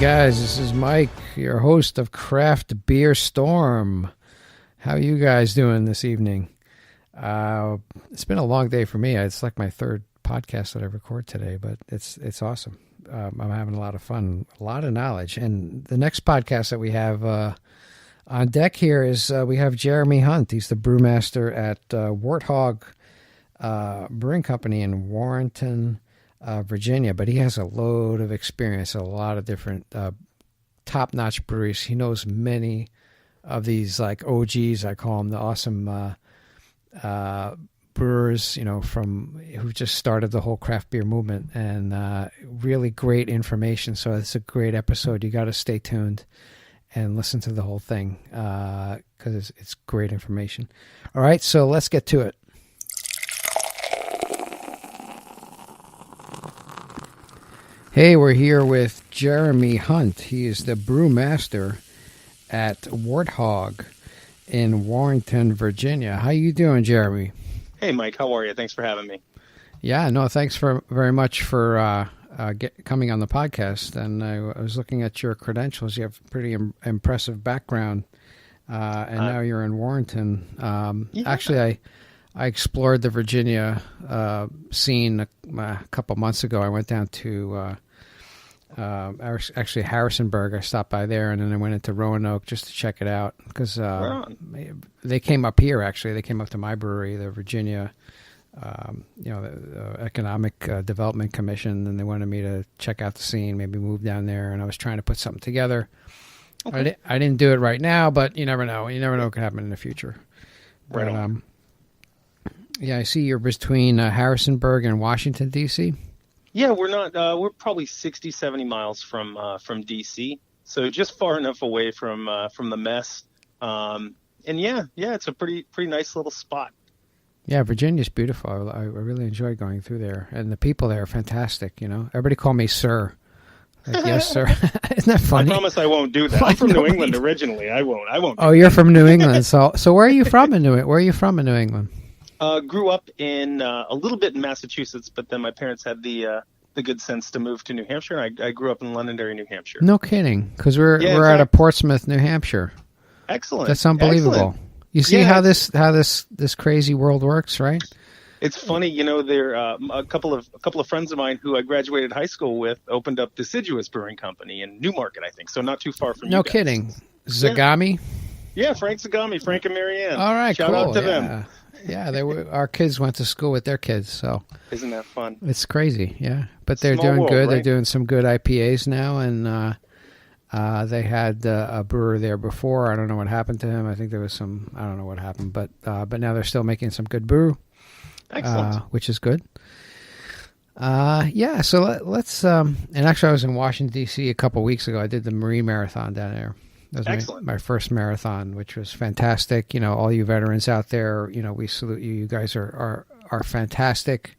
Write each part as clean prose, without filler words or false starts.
guys, this is Mike, your host of Craft Beer Storm. How are you guys doing this evening? It's been a long day for me. It's like my third podcast that I record today, but it's awesome. I'm having a lot of fun, a lot of knowledge. And the next podcast that we have on deck here is we have Jeremy Hunt. He's the brewmaster at Wort Hog Brewing Company in Warrenton, Virginia, but he has a load of experience at a lot of different top-notch breweries. He knows many of these like OGs, I call them, the awesome brewers, from who just started the whole craft beer movement, and really great information. So it's a great episode. You got to stay tuned and listen to the whole thing because it's great information. All right, so let's get to it. Hey, we're here with Jeremy Hunt. He is the brewmaster at Wort Hog in Warrenton, Virginia. How you doing, Jeremy? Hey, Mike. How are you? Thanks for having me. Yeah, no, thanks very much for coming on the podcast. And I was looking at your credentials. You have a pretty impressive background, and now you're in Warrenton. Yeah. Actually, I explored the Virginia scene a couple months ago. I went down to actually Harrisonburg. I stopped by there, and then I went into Roanoke just to check it out because they came up here. Actually, they came up to my brewery, the Virginia, the Economic Development Commission, and they wanted me to check out the scene, maybe move down there. And I was trying to put something together. Okay. I didn't do it right now, but you never know. You never know what could happen in the future. Right on. Yeah, I see you're between Harrisonburg and Washington, D.C. Yeah, we're not. We're probably 60, 70 miles from D.C., so just far enough away from the mess. And yeah, it's a pretty nice little spot. Yeah, Virginia's beautiful. I really enjoy going through there, and the people there are fantastic. Everybody call me sir. Like, yes, sir. Isn't that funny? I promise I won't do that. I'm from New England originally. I won't. Oh, you're from New England. So where are you from in New England? Grew up in a little bit in Massachusetts, but then my parents had the good sense to move to New Hampshire. And I grew up in Londonderry, New Hampshire. No kidding, because we're out of Portsmouth, New Hampshire. Excellent. That's unbelievable. Excellent. You see how this crazy world works, right? It's funny, there a couple of friends of mine who I graduated high school with opened up Deciduous Brewing Company in Newmarket, I think, so not too far from you guys. No kidding. Zagami? Yeah, Frank Zagami, Frank and Marianne. All right, Shout out to them. Yeah, our kids went to school with their kids, so isn't that fun? It's crazy, yeah. But they're Small doing world, good. right? They're doing some good IPAs now, and they had a brewer there before. I don't know what happened to him. I think there was I don't know what happened, but now they're still making some good brew. Excellent. Which is good. Yeah, so let's and actually I was in Washington, D.C. a couple weeks ago. I did the Marine Marathon down there. That was my first marathon, which was fantastic. All you veterans out there, we salute you. You guys are fantastic.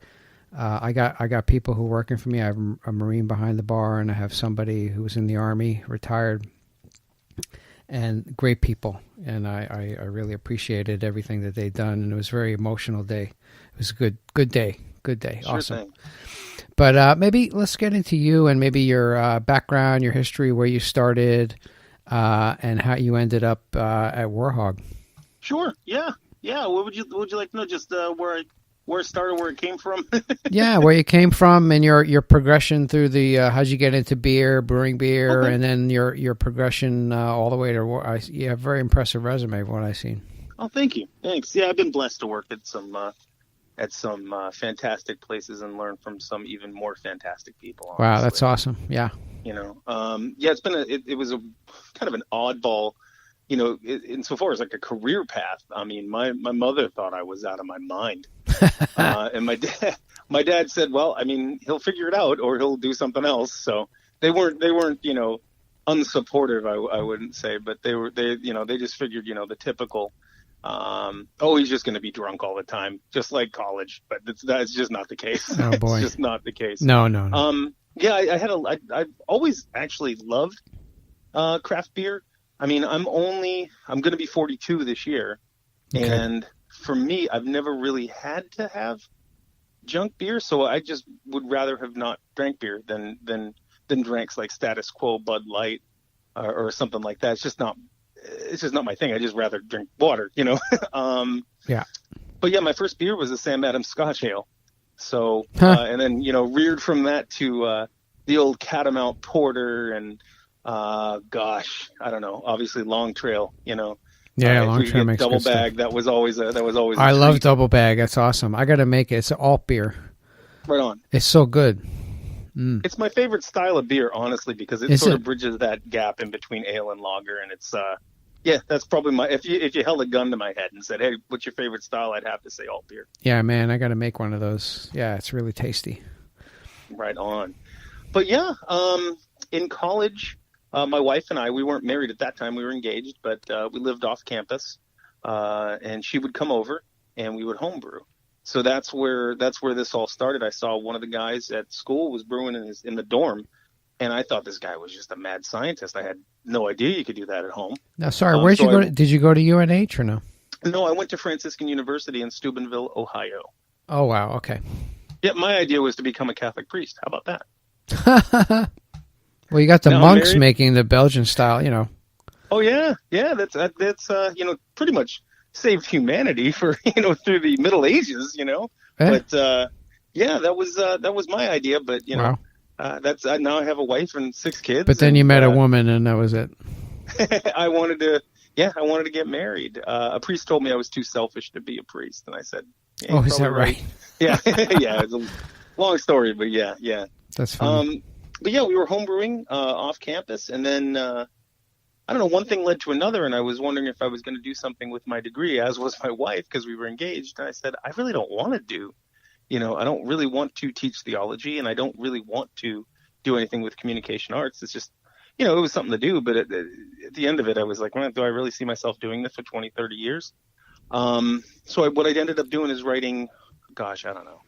I got people who are working for me. I have a Marine behind the bar, and I have somebody who was in the Army, retired, and great people. And I really appreciated everything that they'd done, and it was a very emotional day. It was a good day. Sure Awesome. Thing. But maybe let's get into you and maybe your background, your history, where you started, and how you ended up at Wort Hog. Sure. Yeah. What would you like to know? Just where it started, where it came from? Yeah, where you came from and your progression through the how'd you get into brewing beer, okay. And then your progression all the way to you have a very impressive resume from what I've seen. Oh, thank you. Thanks. Yeah, I've been blessed to work at some fantastic places and learn from some even more fantastic people. Honestly. Wow, that's awesome. Yeah. It's been it was a kind of an oddball, insofar as like a career path. I mean, my mother thought I was out of my mind, and my dad said, well, I mean, he'll figure it out or he'll do something else. So they weren't unsupportive, I wouldn't say, but they just figured, the typical. He's just going to be drunk all the time, just like college. But that's just not the case. Oh boy, it's just not the case. No. Yeah, I've always actually loved craft beer. I mean, I'm going to be 42 this year, okay. And for me, I've never really had to have junk beer, so I just would rather have not drank beer than than drinks like status quo Bud Light or something like that. It's just not my thing. I just rather drink water, you know. Yeah. But yeah, my first beer was a Sam Adams Scotch Ale. So and then, you know, reared from that to the old Catamount Porter and gosh, I don't know, obviously Long Trail, you know. Yeah, Long Trail makes double good bag. stuff. That was always a I love treat. double bag. That's awesome. I got to make it. It's an alt beer. Right on. It's so good. It's my favorite style of beer, honestly, because it sort of bridges that gap in between ale and lager, and it's yeah, that's probably my. If you held a gun to my head and said, "Hey, what's your favorite style?" I'd have to say alt beer. Yeah, man, I got to make one of those. Yeah, it's really tasty. Right on. But yeah, in college, my wife and I, we weren't married at that time. We were engaged, but we lived off campus, and she would come over and we would homebrew. So that's where this all started. I saw one of the guys at school was brewing in the dorm, and I thought this guy was just a mad scientist. I had no idea you could do that at home. Now, sorry, where'd you go? Did you go to UNH or no? No, I went to Franciscan University in Steubenville, Ohio. Oh, wow. Okay. Yeah, my idea was to become a Catholic priest. How about that? Well, you got the now monks making the Belgian style, you know. Oh yeah, that's you know, pretty much saved humanity for, you know, through the Middle Ages, you know. But yeah, that was my idea. But you know, that's now I have a wife and 6 kids. But then you met a woman, and that was it. I wanted to get married. A priest told me I was too selfish to be a priest, and I said, yeah, "Oh, is that right?" Yeah, yeah. It's a long story, but yeah. That's funny. But yeah, we were homebrewing off campus, and then I don't know, one thing led to another, and I was wondering if I was going to do something with my degree, as was my wife, because we were engaged. And I said, I really don't want to do, you know, I don't really want to teach theology, and I don't really want to do anything with communication arts. It's just, you know, it was something to do, but at the end of it, I was like, well, do I really see myself doing this for 20, 30 years? So what I ended up doing is writing, gosh, I don't know,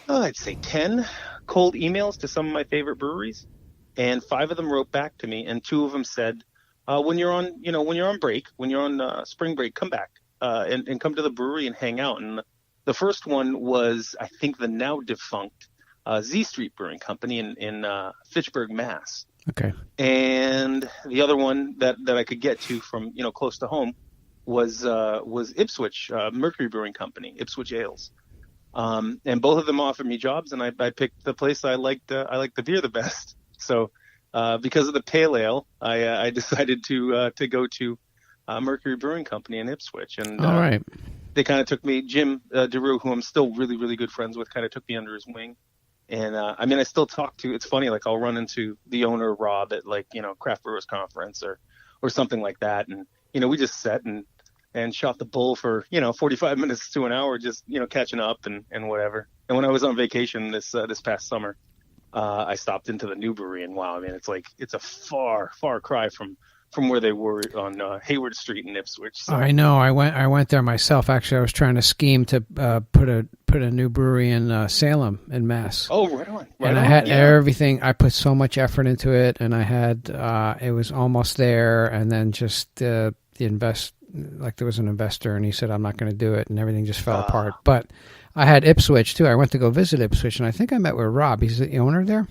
I'd say 10 cold emails to some of my favorite breweries, and 5 of them wrote back to me, and 2 of them said, when you're on break, when you're on spring break, come back and come to the brewery and hang out. And the first one was, I think, the now defunct Z Street Brewing Company in Fitchburg, Mass. Okay. And the other one that I could get to from, you know, close to home was Ipswich Mercury Brewing Company, Ipswich Ales. And both of them offered me jobs, and I picked the place I liked the beer the best. So because of the pale ale, I decided to go to Mercury Brewing Company in Ipswich. And all right. They kind of took me, Jim DeRue, who I'm still really, really good friends with, kind of took me under his wing. And I mean, I still talk to, it's funny, like I'll run into the owner, Rob, at like, you know, Craft Brewers Conference or something like that. And, you know, we just sat and shot the bull for, you know, 45 minutes to an hour, just, you know, catching up and whatever. And when I was on vacation this past summer, I stopped into the new brewery, and wow, I mean, it's a far, far cry from where they were on Hayward Street in Ipswich. So. I know. I went there myself. Actually, I was trying to scheme to put a new brewery in Salem in Mass. Oh, right on. I had everything. I put so much effort into it, and I had it was almost there, and then just there was an investor, and he said, I'm not going to do it, and everything just fell apart. But I had Ipswich too. I went to go visit Ipswich, and I think I met with Rob. He's the owner there.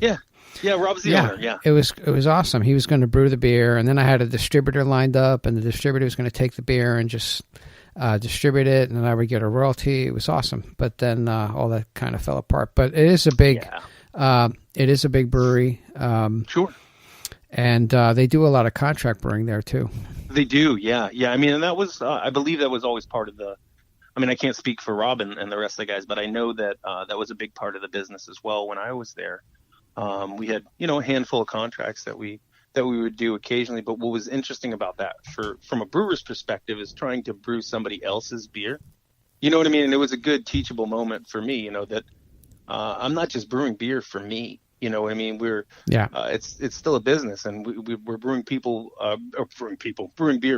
Yeah, Rob's the owner. Yeah, it was awesome. He was going to brew the beer, and then I had a distributor lined up, and the distributor was going to take the beer and just distribute it, and then I would get a royalty. It was awesome, but then all that kind of fell apart. But it is a big, brewery. Sure. And they do a lot of contract brewing there too. They do, yeah. I mean, and that was, I believe that was always part of the. I mean, I can't speak for Rob and the rest of the guys, but I know that that was a big part of the business as well. When I was there, we had, you know, a handful of contracts that we would do occasionally. But what was interesting about that, from a brewer's perspective, is trying to brew somebody else's beer. You know what I mean? And it was a good teachable moment for me. You know that I'm not just brewing beer for me. You know what I mean? It's still a business, and we're brewing beer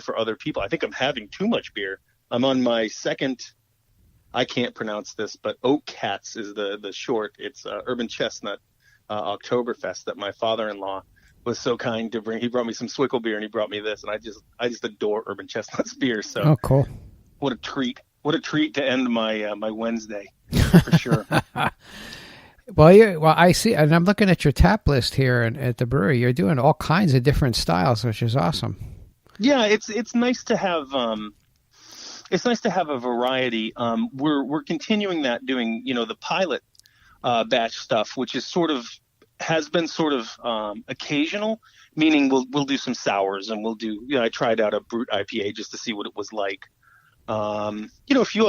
for other people. I think I'm having too much beer. I'm on my second, I can't pronounce this, but Oak Cats is the short. It's Urban Chestnut Oktoberfest that my father-in-law was so kind to bring. He brought me some Swickle beer, and he brought me this, and I just adore Urban Chestnut's beer. So, oh, cool! What a treat! What a treat to end my my Wednesday for sure. Well, I see, and I'm looking at your tap list here and at the brewery. You're doing all kinds of different styles, which is awesome. Yeah, it's nice to have a variety. We're continuing that, doing the pilot batch stuff, which is has been occasional, meaning we'll do some sours, and we'll do, I tried out a brut IPA just to see what it was like. A few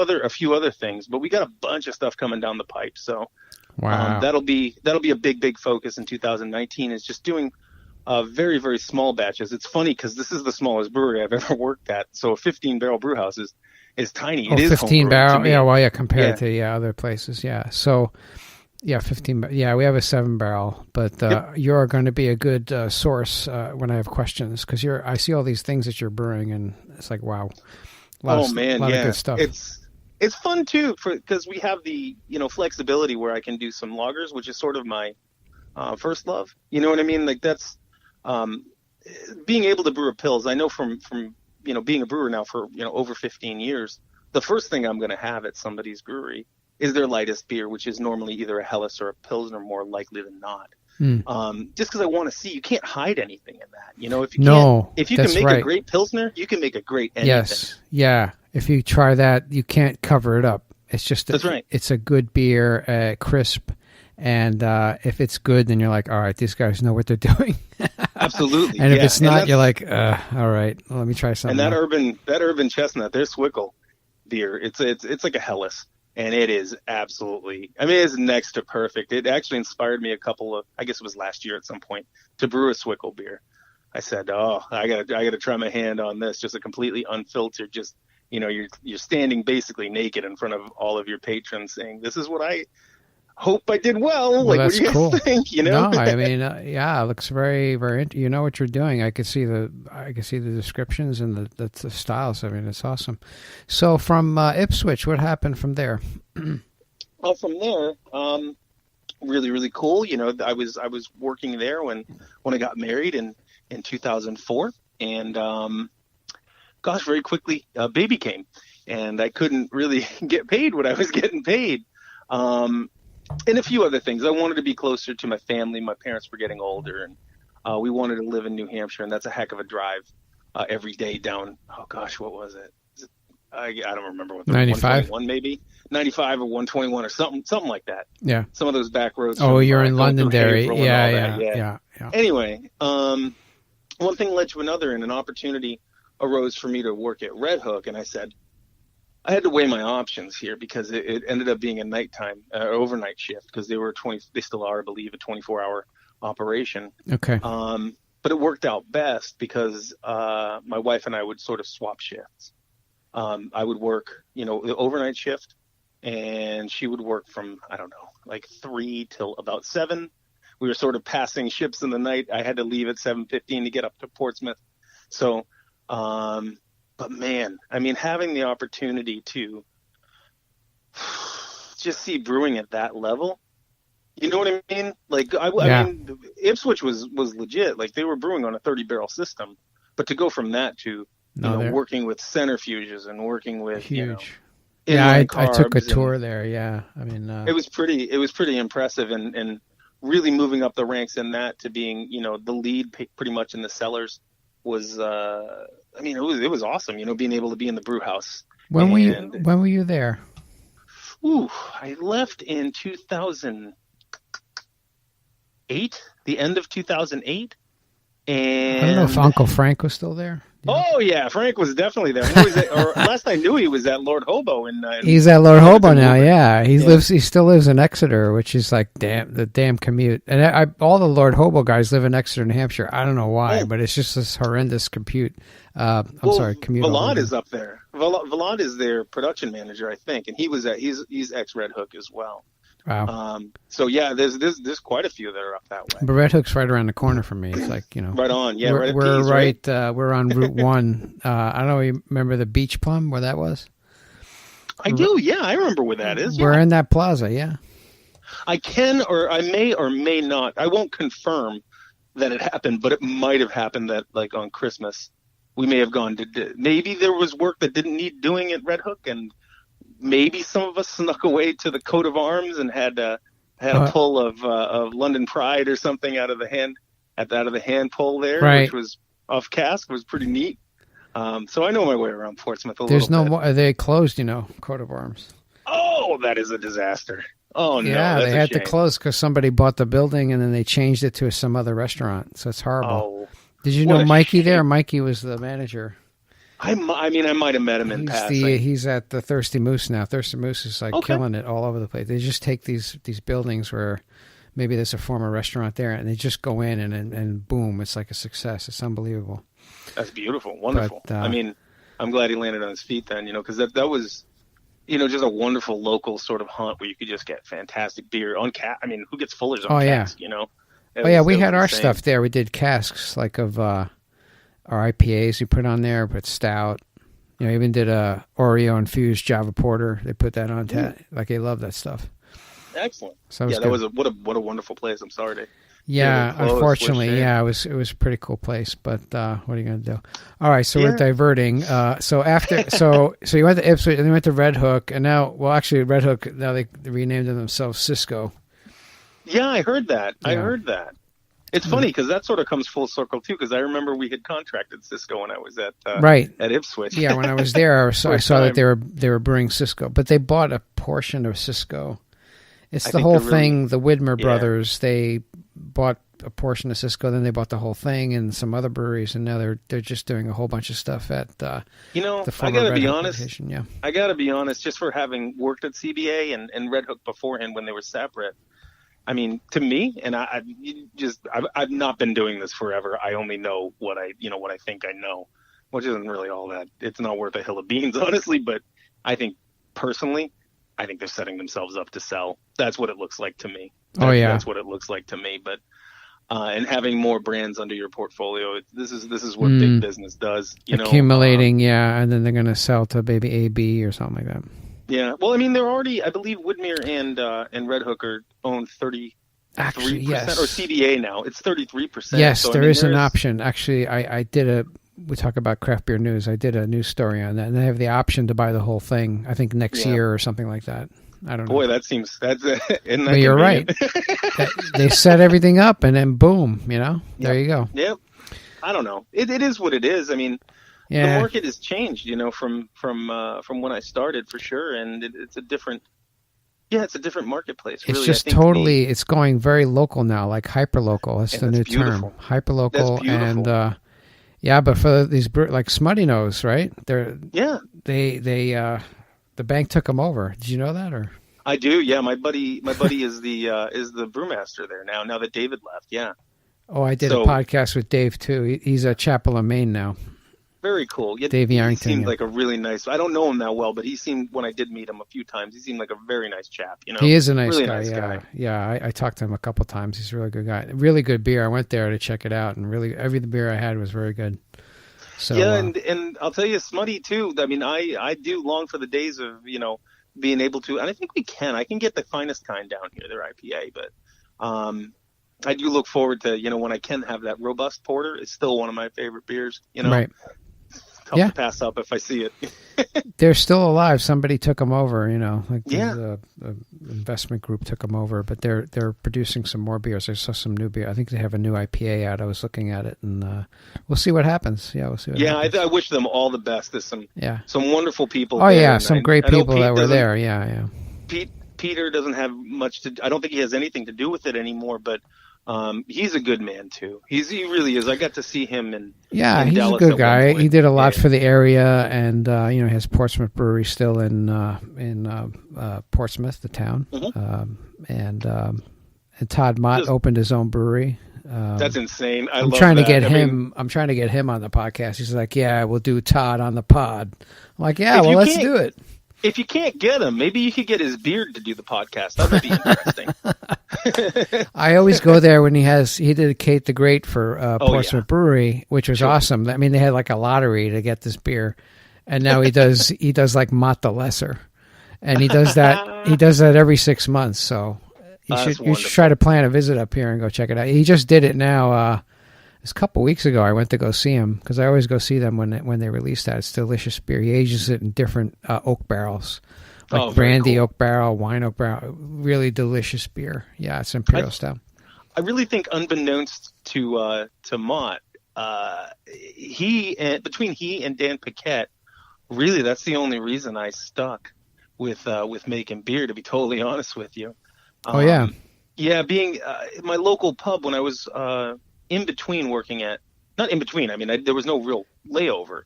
other things, but we got a bunch of stuff coming down the pipe. So wow, that'll be a big focus in 2019, is just doing very, very small batches. It's funny because this is the smallest brewery I've ever worked at. So a 15-barrel brew house is tiny. It is 15 barrel. Yeah, well, yeah, compared to other places. Yeah. So, yeah, 15. Yeah, we have a 7-barrel, but you're going to be a good source when I have questions, because I see all these things that you're brewing, and it's like, wow. A lot of good stuff. It's fun too, because we have the flexibility where I can do some lagers, which is sort of my first love. You know what I mean? Like, that's being able to brew a pils. I know from being a brewer now for over 15 years, the first thing I'm going to have at somebody's brewery is their lightest beer, which is normally either a Helles or a Pilsner, more likely than not. Just because I want to see, you can't hide anything in that. If you can make a great Pilsner, you can make a great anything. Yes, yeah. If you try that, you can't cover it up. It's just that's right. It's a good beer, crisp, and if it's good, then you're like, all right, these guys know what they're doing. Absolutely. And if it's not, you're like, all right, let me try something. And that urban chestnut, their Swickle beer, it's like a Helles. And it is absolutely, it's next to perfect. It actually inspired me I guess it was last year at some point, to brew a Swickle beer. I said, I gotta try my hand on this. Just a completely unfiltered, just, you're standing basically naked in front of all of your patrons saying, this is what I hope I did well. Like, what do you guys think? No, it looks very, very, you know what you're doing. I could see the descriptions and the styles. It's awesome. So from Ipswich, what happened from there? Well, from there, really, really cool. I was working there when I got married in 2004, and gosh, very quickly a baby came, and I couldn't really get paid what I was getting paid. And a few other things. I wanted to be closer to my family. My parents were getting older, and we wanted to live in New Hampshire, and that's a heck of a drive every day down. Oh gosh, what was it? I don't remember what. 95, 121 maybe 95 or 121 or something like that. Yeah. Some of those back roads. Oh, you're in Londonderry. Yeah. Anyway, one thing led to another, and an opportunity arose for me to work at Redhook, and I said, I had to weigh my options here, because it ended up being a nighttime, overnight shift, because they still are, I believe, a 24-hour operation. Okay. But it worked out best because my wife and I would sort of swap shifts. I would work, the overnight shift, and she would work from, I don't know, like 3 till about 7. We were sort of passing ships in the night. I had to leave at 7:15 to get up to Portsmouth. So, but man, having the opportunity to just see brewing at that level, you know what I mean? Like, I mean, Ipswich was legit. Like, they were brewing on a 30-barrel system, but to go from that to working with centrifuges and working with huge. I took a tour there. Yeah, it was pretty impressive, and really moving up the ranks in that to being the lead pretty much in the cellars was. It was awesome, being able to be in the brew house. When were you there? I left in 2008, the end of 2008. And I don't know if Uncle Frank was still there. Oh yeah, Frank was definitely there. Last I knew, he was at Lord Hobo. He's at Lord Hobo now. Yeah, he still lives in Exeter, which is like the damn commute. And all the Lord Hobo guys live in Exeter, New Hampshire. I don't know why, but it's just this horrendous commute. Commute. Vlad is up there. Vlad is their production manager, I think, and he's ex Redhook as well. Wow. So yeah, there's quite a few that are up that way. But Redhook's right around the corner from me. It's like, right on. Yeah, we're on Route 1. I don't know. You remember the Beach Plum, where that was? I do. Yeah, I remember where that is. We're in that plaza. Yeah. I can, or I may or may not. I won't confirm that it happened, but it might have happened that, like, on Christmas, we may have gone to. Maybe there was work that didn't need doing at Redhook, and maybe some of us snuck away to the coat of arms and had I had a pull of London Pride or something out of the hand pull there, right. which was off cask. It was pretty neat. So I know my way around Portsmouth a There's little no bit. more. They closed, Coat of Arms. Oh, that is a disaster. Oh, no. Yeah, that's they had to close because somebody bought the building and then they changed it to some other restaurant. So it's horrible. Oh, did you know Mikey there? Mikey was the manager. I might have met him in passing. He's at the Thirsty Moose now. Thirsty Moose is killing it all over the place. They just take these buildings where maybe there's a former restaurant there and they just go in and boom, it's like a success. It's unbelievable. That's beautiful. Wonderful. But, I'm glad he landed on his feet then, because that was, just a wonderful local sort of hunt where you could just get fantastic beer on cask. Who gets Fuller's on cask, We had our stuff there. We did casks of our IPAs we put on there, but stout. Even did a Oreo infused Java Porter. They put that on tap. They love that stuff. Excellent. So that was what a wonderful place. I'm sorry to. Yeah, unfortunately, it was a pretty cool place, but what are you going to do? All right, so we're diverting. So you went to Ipswich and then you went to Redhook, and actually Redhook, now they renamed themselves Cisco. Yeah, I heard that. It's funny because that sort of comes full circle too. Because I remember we had contracted Cisco when I was at Ipswich. Yeah, when I was there, I saw that they were brewing Cisco, but they bought a portion of Cisco. It's the whole thing. The Widmer brothers, they bought a portion of Cisco, then they bought the whole thing, and some other breweries, and now they're just doing a whole bunch of stuff at the I gotta be honest. Location. Yeah, I gotta be honest. Just for having worked at CBA and Redhook beforehand when they were separate. To me, and I've not been doing this forever. I only know what I think I know, which isn't really all that. It's not worth a hill of beans, honestly. But I think personally, they're setting themselves up to sell. That's what it looks like to me. That's what it looks like to me. But and having more brands under your portfolio, this is what big business does. Accumulating, and then they're going to sell to maybe AB or something like that. Yeah, well, they're already. I believe Widmer and Redhook are owned 33%, actually, yes. Or CBA now. It's 33%. Yes, so, there is an option. Actually, I did we talk about craft beer news. I did a news story on that, and they have the option to buy the whole thing. I think next year or something like that. I don't know. Boy, well, you're right. They set everything up, and then boom, there you go. Yep. I don't know. It is what it is. The market has changed, from when I started for sure, and it's a different. Yeah, it's a different marketplace. It's just totally. It's going very local now, like hyper local. That's the new term, hyper local, and but for these like Smutty Nose, right? The bank took them over. Did you know that, or? I do. Yeah, my buddy is the brewmaster there now. Now that David left, yeah. Oh, I did a podcast with Dave too. He's at Chapel of Maine now. Very cool. Yeah, Dave Yarrington. He seemed like a really nice. I don't know him that well, but he seemed, when I did meet him a few times, he seemed like a very nice chap. He is a nice really guy. Nice guy. Yeah. I talked to him a couple of times. He's a really good guy. Really good beer. I went there to check it out, and really every beer I had was very good. So, and I'll tell you, Smutty too. I do long for the days of being able to, and I think we can. I can get the finest kind down here, their IPA, but I do look forward to when I can have that robust porter. It's still one of my favorite beers. Right. Tough to pass up if I see it. They're still alive. Somebody took them over, the investment group took them over, but they're producing some more beers. I saw some new beer. I think they have a new IPA out. I was looking at it, and we'll see what happens. Yeah, we'll see what happens. I wish them all the best. There's some wonderful people. Oh, there, some great people that were there. Yeah. Peter doesn't have much to. I don't think he has anything to do with it anymore, but he's a good man too. He really is. I got to see him in he's Dallas a good guy. He did a lot for the area, and he has Portsmouth Brewery still in Portsmouth, the town. Mm-hmm. And Todd Mott opened his own brewery. That's insane. I'm trying to get him on the podcast. He's like, "Yeah, we'll do Todd on the pod." I'm like, "Yeah, well, let's do it." If you can't get him, maybe you could get his beard to do the podcast. That would be interesting. I always go there when he did Kate the Great for Portsmouth Brewery, which was awesome. They had like a lottery to get this beer, and now he does like Mott the Lesser, and he does that every 6 months. So you should try to plan a visit up here and go check it out. He just did it now. It's a couple weeks ago. I went to go see him because I always go see them when they release that. It's delicious beer. He ages it in different oak barrels, like very brandy cool. oak barrel, wine oak barrel. Really delicious beer. Yeah, it's imperial style. I really think, unbeknownst to Mott, between he and Dan Paquette, really that's the only reason I stuck with making beer. To be totally honest with you. Oh yeah. Yeah, being my local pub when I was in between working at, not in between. I mean, there was no real layover,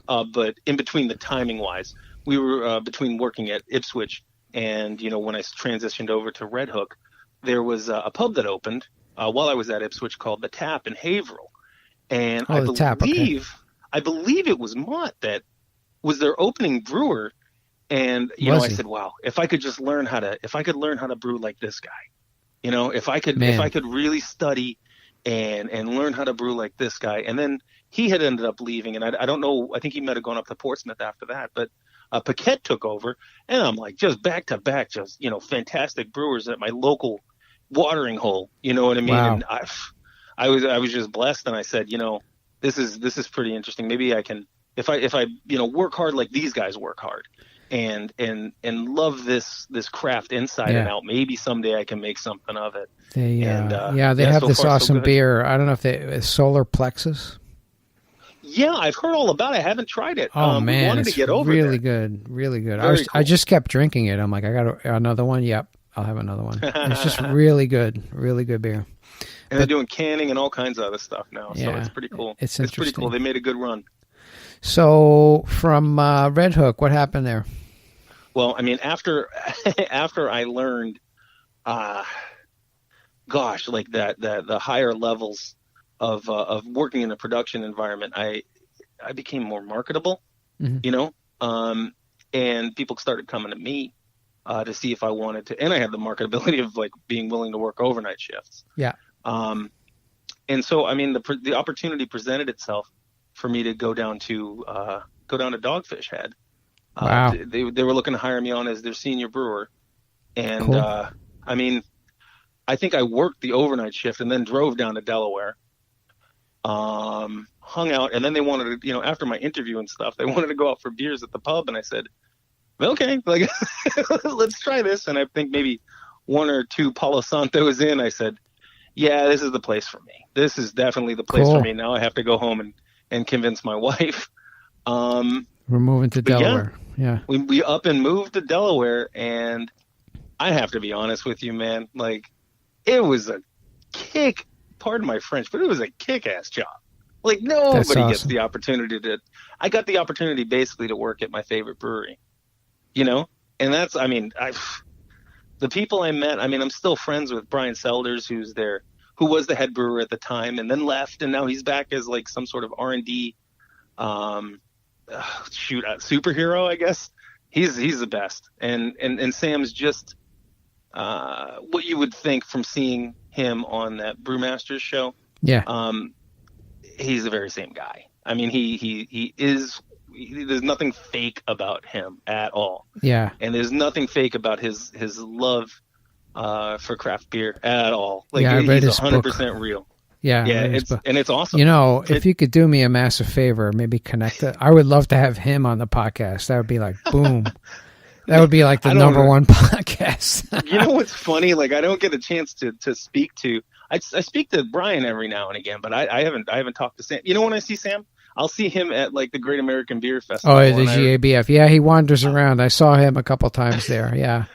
but in between the timing wise, we were between working at Ipswich and when I transitioned over to Redhook, there was a pub that opened while I was at Ipswich called the Tap in Haverhill, and Oh, the Tap. Okay. I believe it was Mott that was their opening brewer, and I said, wow, if I could learn how to brew like this guy, if I could really study and learn how to brew like this guy. And then he had ended up leaving, and I don't know, I think he might have gone up to Portsmouth after that, but Paquette took over, and I'm like, just back to back, just fantastic brewers at my local watering hole. You know what I mean? Wow. And I was just blessed, and I said, this is pretty interesting. Maybe I can, if I work hard like these guys work hard, and love this craft inside and out, maybe someday I can make something of it. They have this awesome beer. I don't know if it's Solar Plexus. Yeah, I've heard all about it. I haven't tried it. Oh man, we wanted it's to get over really there. good, really good. Very cool. I just kept drinking it. I'm like, I got another one. Yep, I'll have another one. It's just really good beer. And they're doing canning and all kinds of other stuff now, so it's pretty cool. It's pretty cool. They made a good run. So from Redhook, what happened there? Well, I mean, after I learned, like the higher levels of working in a production environment, I became more marketable, and people started coming to me to see if I wanted to, and I had the marketability of like being willing to work overnight shifts. Yeah. And so, I mean, the opportunity presented itself for me to go down to Dogfish Head. Wow. They were looking to hire me on as their senior brewer. And, cool. I mean, I think I worked the overnight shift and then drove down to Delaware, hung out. And then they wanted to, after my interview and stuff, they wanted to go out for beers at the pub. And I said, okay, like, let's try this. And I think maybe one or two Palo Santos in, I said, yeah, this is the place for me. This is definitely the place for me. Now I have to go home and convince my wife. We're moving to Delaware. Yeah. We up and moved to Delaware, and I have to be honest with you, man. Like, it was a pardon my French, but it was a kick-ass job. Like, nobody gets the opportunity I got the opportunity basically to work at my favorite brewery, and that's, I mean, the people I met, I mean, I'm still friends with Brian Selders, who was the head brewer at the time and then left, and now he's back as like some sort of R&D superhero, I guess. He's the best. And Sam's just what you would think from seeing him on that Brewmasters show. Yeah. He's the very same guy. I mean, he is. There's nothing fake about him at all. Yeah. And there's nothing fake about his love for craft beer at all. Like, I read he's his 100% book. real. Yeah. It's awesome. If you could do me a massive favor, maybe connect it. I would love to have him on the podcast. That would be like, boom. That would be like the number one podcast. You know what's funny? Like, I don't get a chance to speak to. I speak to Brian every now and again, but I haven't talked to Sam. When I see Sam, I'll see him at like the Great American Beer Festival. Oh, the GABF. Yeah, he wanders around. I saw him a couple times there. Yeah.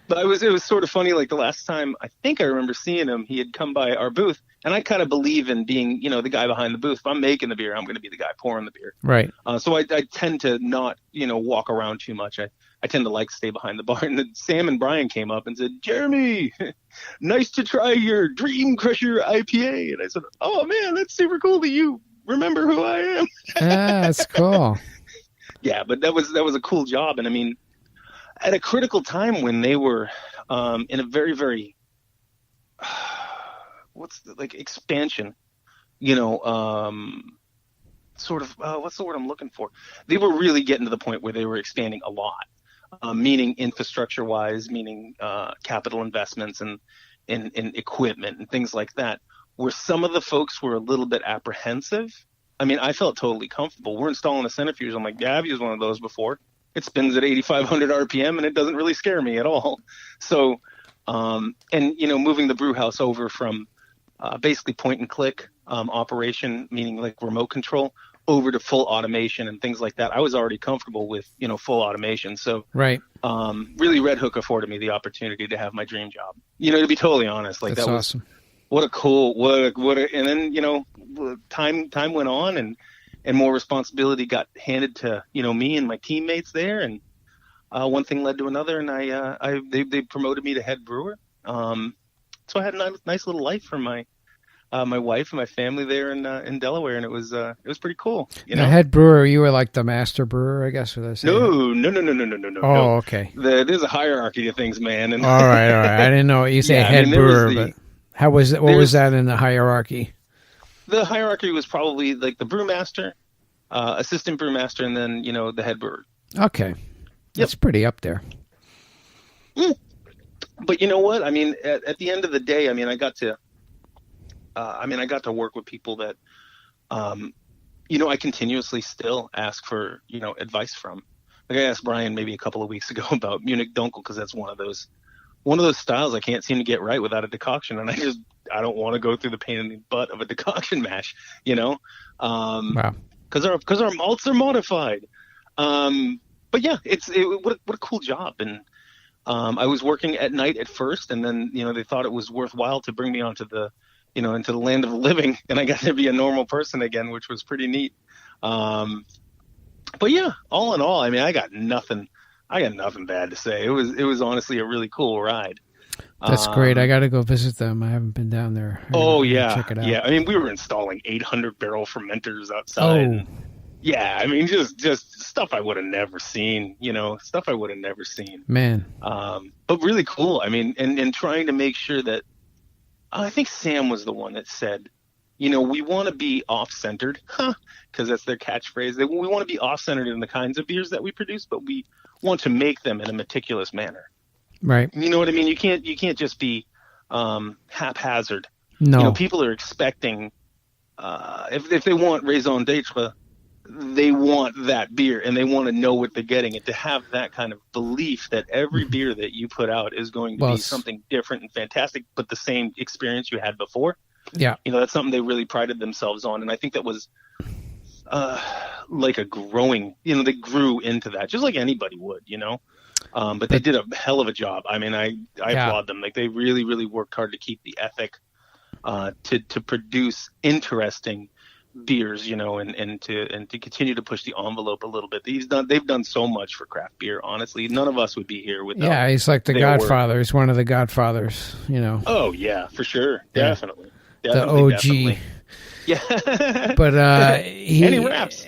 But it was sort of funny. Like, the last time I think I remember seeing him, he had come by our booth, and I kind of believe in being, the guy behind the booth. If I'm making the beer, I'm going to be the guy pouring the beer. Right. So I tend to not, walk around too much. I tend to like stay behind the bar. And then Sam and Brian came up and said, Jeremy, nice to try your Dream Crusher IPA. And I said, oh man, that's super cool that you remember who I am. Yeah, that's cool. Yeah, but that was a cool job. And I mean, at a critical time when they were in a very, very expansion, sort of what's the word I'm looking for? They were really getting to the point where they were expanding a lot, meaning infrastructure wise, meaning capital investments and equipment and things like that, where some of the folks were a little bit apprehensive. I mean, I felt totally comfortable. We're installing a centrifuge. I'm like, yeah, I've used one of those before. it spins at 8,500 RPM, and it doesn't really scare me at all. So, and moving the brew house over from basically point and click operation, meaning like remote control, over to full automation and things like that, I was already comfortable with, full automation. So right. Really Redhook afforded me the opportunity to have my dream job, to be totally honest. Like, that's that was awesome. And then, time went on, and more responsibility got handed to, me and my teammates there. And one thing led to another, and they promoted me to head brewer. So I had a nice little life for my wife and my family there in Delaware, and it was pretty cool. The head brewer, you were like the master brewer, I guess. No. Oh, okay. There's a hierarchy to things, man. And all right. I didn't know you say head brewer, but how was it? What was that in the hierarchy? The hierarchy was probably like the brewmaster, assistant brewmaster, and then the head brewer. Okay, that's pretty up there. But you know what? I mean, at the end of the day, I got to work with people that, I continuously still ask for, advice from. Like, I asked Brian maybe a couple of weeks ago about Munich Dunkel, because that's one of those styles I can't seem to get right without a decoction, and I don't want to go through the pain in the butt of a decoction mash, Wow. Because our malts are modified. But yeah, what a cool job. And I was working at night at first, and then they thought it was worthwhile to bring me onto the into the land of the living, and I got to be a normal person again, which was pretty neat. But yeah, all in all, I got nothing bad to say. It was honestly a really cool ride. That's great. I got to go visit them. I haven't been down there. Check it out. Yeah. We were installing 800-barrel fermenters outside. Oh. Yeah, just stuff I would have never seen. Man. But really cool. And trying to make sure that, I think Sam was the one that said, we want to be off-centered, because that's their catchphrase. We want to be off-centered in the kinds of beers that we produce, but we want to make them in a meticulous manner. Right. You know what I mean? You can't just be haphazard. No. People are expecting, if they want raison d'etre, they want that beer, and they want to know what they're getting. And to have that kind of belief that every beer that you put out is going to be something different and fantastic, but the same experience you had before. Yeah. That's something they really prided themselves on. And I think that was like a growing, they grew into that just like anybody would, but they did a hell of a job. I applaud them. Like, they really, really worked hard to keep the ethic, to produce interesting beers, and to continue to push the envelope a little bit. They've done so much for craft beer. Honestly, none of us would be here without. Yeah, he's like the Godfather. He's one of the Godfathers. Oh yeah, for sure, yeah. Definitely, the OG. Definitely. Yeah, but and he raps.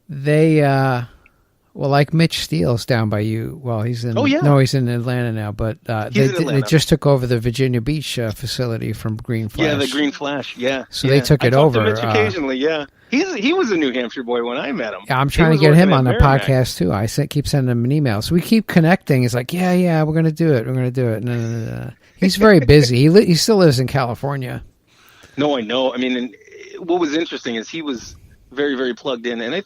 they well, like Mitch Steele's down by you. Well, he's in. Oh, yeah. No, he's in Atlanta now. But they just took over the Virginia Beach facility from Green Flash. Yeah, the Green Flash. Yeah. So they took it over. I talked to Mitch occasionally. Yeah, he was a New Hampshire boy when I met him. Yeah, I'm trying to get him on the podcast too. I keep sending him an email. So we keep connecting. He's like, yeah, we're gonna do it. No. He's very busy. He still lives in California. No, I know. And what was interesting is he was very, very plugged in, and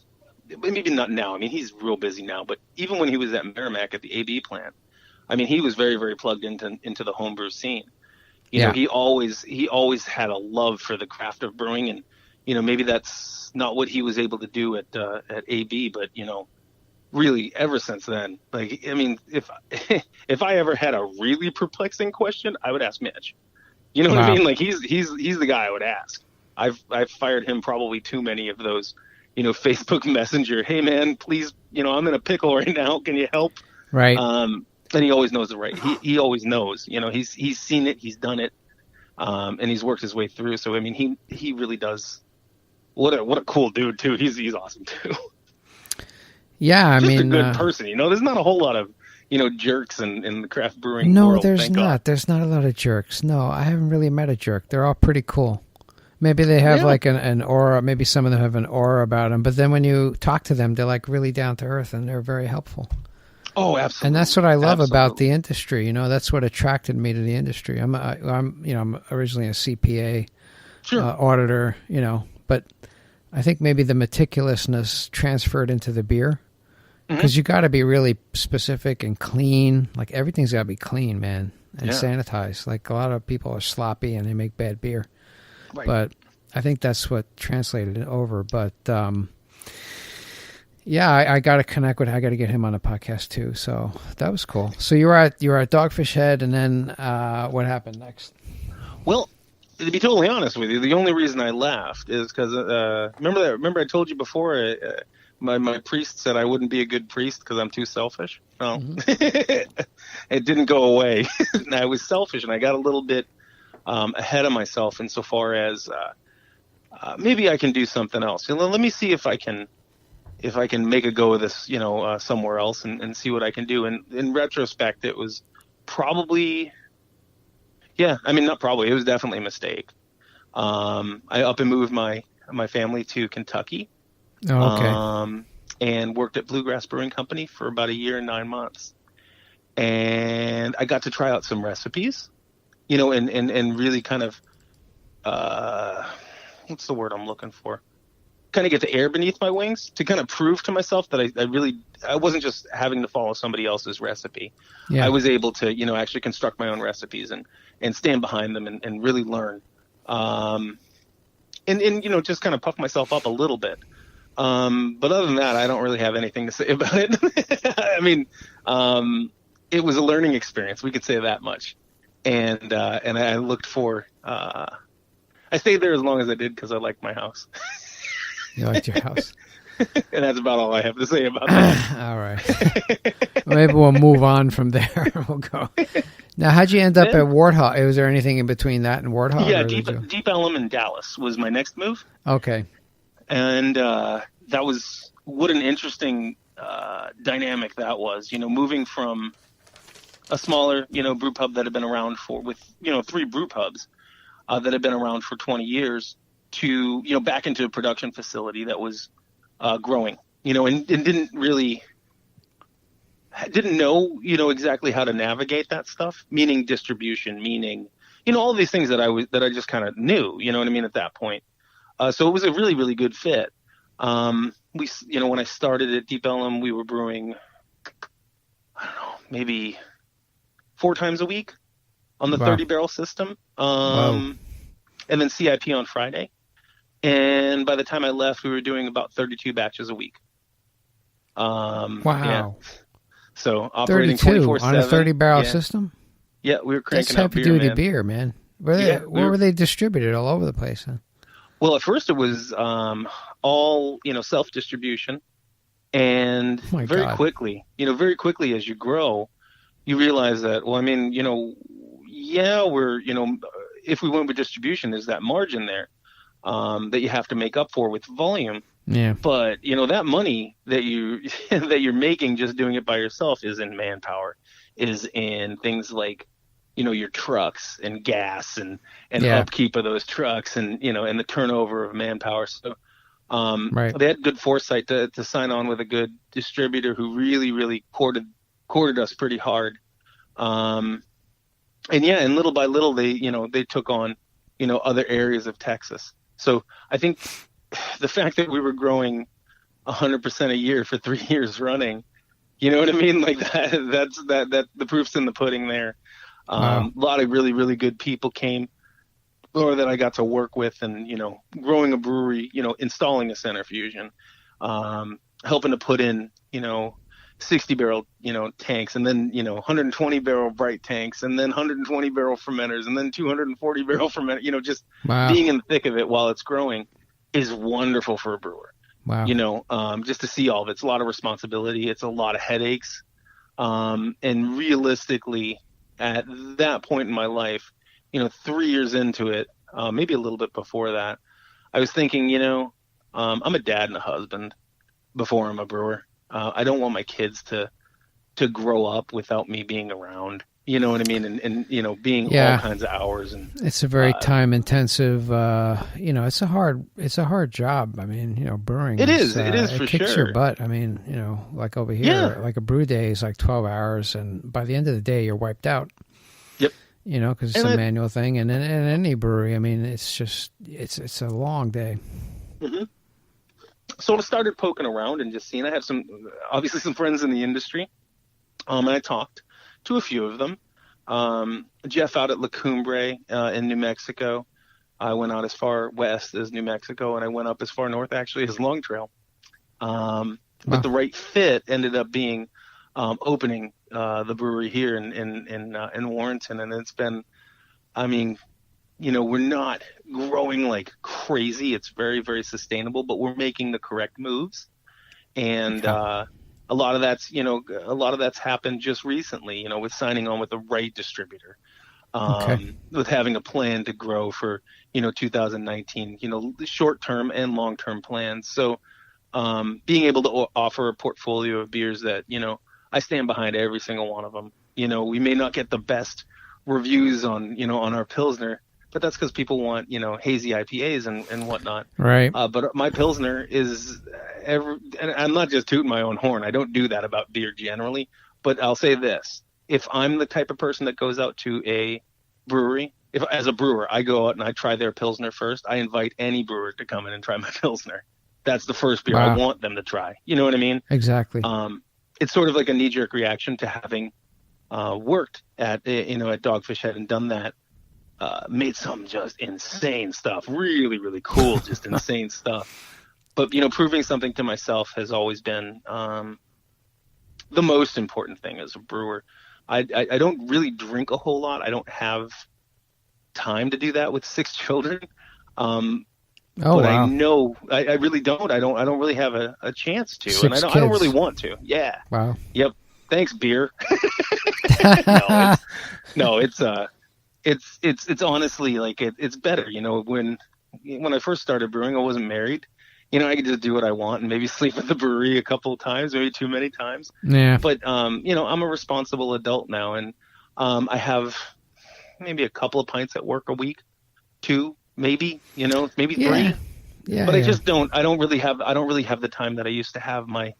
maybe not now. He's real busy now, but even when he was at Merrimack at the AB plant, he was very, very plugged into the homebrew scene. You know, he always had a love for the craft of brewing, and maybe that's not what he was able to do at AB, but really ever since then, like, if I ever had a really perplexing question, I would ask Mitch. You know what I mean? Like, he's the guy I would ask. I've fired him probably too many of those, Facebook Messenger. Hey man, please, I'm in a pickle right now. Can you help? Right. And he always knows the right. He always knows. He's seen it. He's done it. And he's worked his way through. So he really does. What a cool dude too. He's awesome too. Yeah, Just a good person. There's not a whole lot of jerks in the craft brewing world. No, there's not. God. There's not a lot of jerks. No, I haven't really met a jerk. They're all pretty cool. Maybe they have like an aura. Maybe some of them have an aura about them. But then when you talk to them, they're like really down to earth and they're very helpful. Oh, absolutely. And that's what I love about the industry. That's what attracted me to the industry. I'm originally a CPA auditor. But I think maybe the meticulousness transferred into the beer. Mm-hmm. Because you got to be really specific and clean. Like, everything's got to be clean, man, and sanitized. Like, a lot of people are sloppy and they make bad beer. Right. But I think that's what translated it over. But, yeah, I got to connect with. I got to get him on a podcast too. So that was cool. So you were at Dogfish Head, and then what happened next? Well, to be totally honest with you, the only reason I left is because remember I told you before. My priest said I wouldn't be a good priest because I'm too selfish. Well, it didn't go away. I was selfish, and I got a little bit ahead of myself insofar as maybe I can do something else. Let me see if I can make a go of this, somewhere else and see what I can do. And in retrospect, it was probably, not probably, it was definitely a mistake. I up and moved my family to Kentucky. Oh, okay. And worked at Bluegrass Brewing Company for about a year and 9 months. And I got to try out some recipes, and really kind of, what's the word I'm looking for? Kind of get the air beneath my wings to kind of prove to myself that I wasn't just having to follow somebody else's recipe. Yeah. I was able to, actually construct my own recipes and stand behind them and really learn. And just kind of puff myself up a little bit. But other than that, I don't really have anything to say about it. It was a learning experience. We could say that much. And I looked for, I stayed there as long as I did because I liked my house. You liked your house. And that's about all I have to say about that. All right. Maybe we'll move on from there. We'll go. Now, how'd you end up at Wort Hog? Was there anything in between that and Wort Hog? Yeah, Deep Ellum in Dallas was my next move. Okay. And that was, what an interesting dynamic that was, moving from a smaller, brew pub that had been around with 3 brew pubs that had been around for 20 years to, back into a production facility that was growing, and didn't know, exactly how to navigate that stuff, meaning distribution, meaning, all these things that I just kind of knew, at that point. So it was a really, really good fit. When I started at Deep Ellum, we were brewing, I don't know, maybe 4 times a week on the 30-barrel system. And then CIP on Friday. And by the time I left, we were doing about 32 batches a week. Wow. Yeah. So operating 24/7 on a 30-barrel system? Yeah, we were cranking out beer, That's heavy-duty beer, man. Where were they distributed? All over the place, huh? Well, at first it was all, self-distribution. And very quickly as you grow, you realize that, we're, if we went with distribution, there's that margin there that you have to make up for with volume. Yeah. But, that money that you're making just doing it by yourself is in manpower, is in things like, your trucks and gas and upkeep of those trucks and, and the turnover of manpower. So they had good foresight to sign on with a good distributor who really, really courted us pretty hard. And little by little, they took on, other areas of Texas. So I think the fact that we were growing 100% a year for 3 years running, you know what I mean? Like that's the proof's in the pudding there. A lot of really, really good people came, or that I got to work with, and, growing a brewery, installing a centrifuge, helping to put in, 60-barrel, tanks, and then, 120-barrel bright tanks, and then 120-barrel fermenters, and then 240-barrel fermenters, just being in the thick of it while it's growing is wonderful for a brewer. Wow. Just to see all of it. It's a lot of responsibility. It's a lot of headaches. And realistically, at that point in my life, 3 years into it, maybe a little bit before that, I was thinking, I'm a dad and a husband before I'm a brewer. I don't want my kids to grow up without me being around. You know what I mean? And being all kinds of hours. And it's a very time intensive, it's a hard job. I mean, brewing. It is for sure. It kicks your butt. I mean, like over here, like a brew day is like 12 hours. And by the end of the day, you're wiped out. Yep. Because it's a manual thing. And in any brewery, I mean, it's just, it's a long day. Mm-hmm. So I started poking around and just seeing. I have obviously some friends in the industry, and I talked to a few of them. Jeff out at La Cumbre in New Mexico. I went out as far west as New Mexico, and I went up as far north actually as Long Trail. But the right fit ended up being opening the brewery here in Warrenton, and it's been, I mean, we're not growing like crazy. It's very, very sustainable, but we're making the correct moves. And a lot of that's happened just recently, with signing on with the right distributor, with having a plan to grow for, 2019, short-term and long-term plans. So being able to offer a portfolio of beers that, I stand behind every single one of them. We may not get the best reviews on our Pilsner, but that's because people want, hazy IPAs and whatnot. Right. But my Pilsner is and I'm not just tooting my own horn. I don't do that about beer generally, but I'll say this. If I'm the type of person that goes out to a brewery, if as a brewer, I go out and I try their Pilsner first, I invite any brewer to come in and try my Pilsner. That's the first beer I want them to try. You know what I mean? Exactly. It's sort of like a knee-jerk reaction to having worked at Dogfish Head and done that. Made some just insane stuff, really, really cool, just insane stuff. But, proving something to myself has always been the most important thing as a brewer. I don't really drink a whole lot. I don't have time to do that with 6 children. But I know I really don't. I don't really have a chance to, 6 and I don't really kids. want to. Yeah. Wow. Yep. Thanks, beer. It's honestly like it's better. When I first started brewing, I wasn't married. I could just do what I want and maybe sleep at the brewery a couple of times, maybe too many times. Yeah. But I'm a responsible adult now, and I have maybe a couple of pints at work a week, 2. Maybe 3. Yeah. But I just don't. I don't really have the time that I used to have. My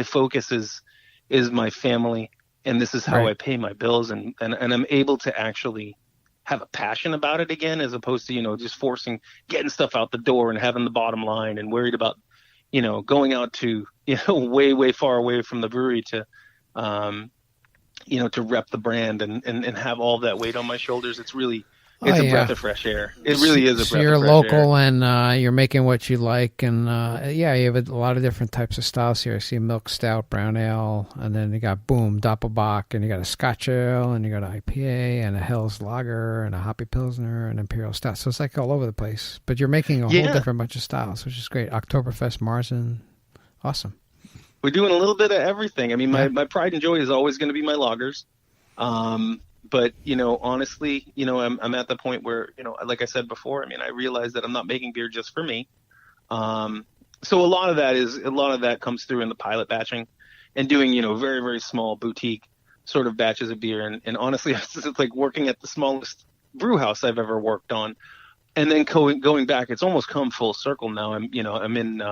focus is my family, and this is how I pay my bills, and I'm able to actually have a passion about it again, as opposed to just getting stuff out the door and having the bottom line and worried about going out to way far away from the brewery to to rep the brand and have all that weight on my shoulders. It's really. It's a breath of fresh air. It really is a breath of fresh air. You're local and you're making what you like. And you have a lot of different types of styles here. I see milk stout, brown ale, and then you got Doppelbock, and you got a Scotch ale, and you got an IPA, and a Hell's Lager, and a Hoppy Pilsner, and Imperial Stout. So it's like all over the place. But you're making a whole different bunch of styles, which is great. Oktoberfest, Marzen. Awesome. We're doing a little bit of everything. I mean, my pride and joy is always going to be my lagers. But, honestly, I'm at the point where, like I said before, I realize that I'm not making beer just for me. So a lot of that comes through in the pilot batching and doing, very, very small boutique sort of batches of beer. And honestly, it's like working at the smallest brew house I've ever worked on. And then going back, it's almost come full circle now. I'm in,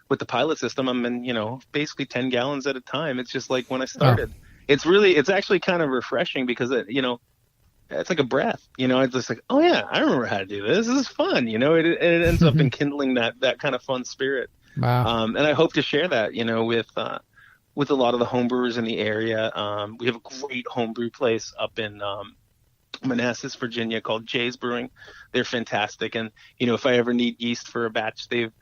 with the pilot system, I'm in, basically 10 gallons at a time. It's just like when I started. Oh. It's actually kind of refreshing because it's like a breath, it's just like, oh yeah, I remember how to do this. This is fun. It ends up enkindling that kind of fun spirit. Wow. And I hope to share that, with a lot of the homebrewers in the area. We have a great homebrew place up in, Manassas, Virginia called Jay's Brewing. They're fantastic. And, if I ever need yeast for a batch, they've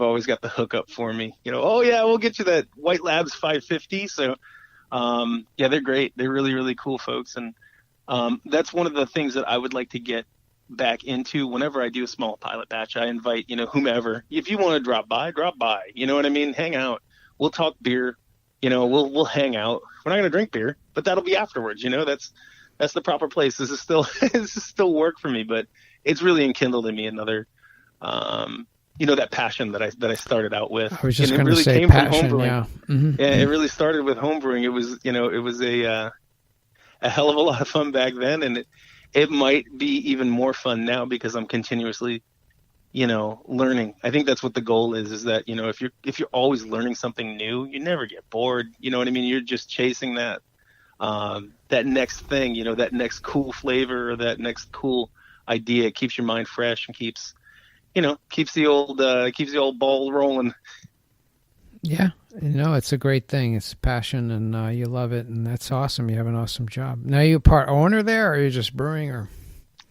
always got the hookup for me, oh yeah, we'll get you that White Labs 550. So, they're great. They're really, really cool folks. And that's one of the things that I would like to get back into. Whenever I do a small pilot batch, I invite, whomever. If you want to drop by, drop by. You know what I mean? Hang out. We'll talk beer. We'll hang out. We're not going to drink beer, but that'll be afterwards. That's the proper place. This is still work for me, but it's really enkindled in me another that passion that I started out with. I was just going to say passion. Yeah. Mm-hmm. Yeah, it really started with homebrewing. It was a hell of a lot of fun back then, and it might be even more fun now because I'm continuously, learning. I think that's what the goal is that if you're always learning something new, you never get bored. You know what I mean? You're just chasing that next thing. That next cool flavor or that next cool idea. It keeps your mind fresh and keeps keeps the old ball rolling. Yeah, it's a great thing. It's a passion, and you love it, and that's awesome. You have an awesome job. Now, you part owner there, or are you just brewing? Or